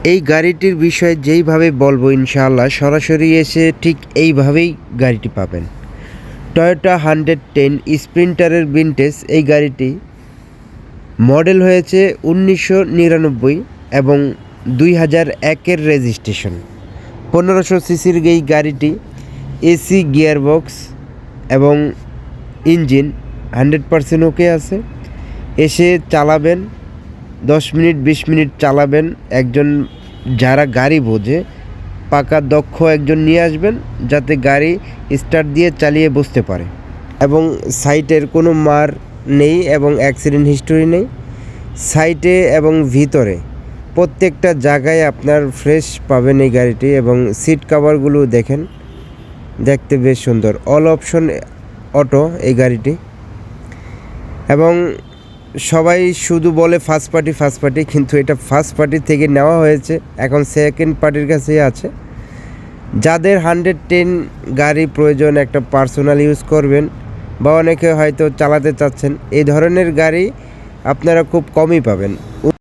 এই গাড়িটির বিষয়ে যেইভাবে বলবো ইনশাআল্লাহ সরাসরি এসে ঠিক এইভাবেই গাড়িটি পাবেন। টয়োটা 110 স্প্রিন্টারের ভিনটেজ এই গাড়িটি মডেল হয়েছে 1999 এবং 2001-এর রেজিস্ট্রেশন। 1500 সিসির এই গাড়িটি এসি গিয়ারবক্স এবং ইঞ্জিন 100% ওকে আছে। এসে চালাবেন 10 মিনিট 20 মিনিট চালাবেন, একজন যারা গাড়ি বোঝে পাকা দক্ষ একজন নিয়ে আসবেন যাতে গাড়ি স্টার্ট দিয়ে চালিয়ে বসতে পারে। এবং সাইটের কোনো মার নেই এবং অ্যাক্সিডেন্ট হিস্টোরি নেই। সাইটে এবং ভিতরে প্রত্যেকটা জায়গায় আপনার ফ্রেশ পাবেন এই গাড়িটি। এবং সিট কাভারগুলো দেখেন, দেখতে বেশ সুন্দর। অল অপশন অটো এই গাড়িটি। এবং সবাই শুধু বলে ফার্স্ট পার্টি, কিন্তু এটা ফার্স্ট পার্টি থেকে নেওয়া হয়েছে, এখন সেকেন্ড পার্টির কাছেই আছে। যাদের 110 গাড়ি প্রয়োজন, একটা পার্সোনাল ইউজ করবেন বা অনেকে হয়তো চালাতে চাচ্ছেন, এই ধরনের গাড়ি আপনারা খুব কমই পাবেন।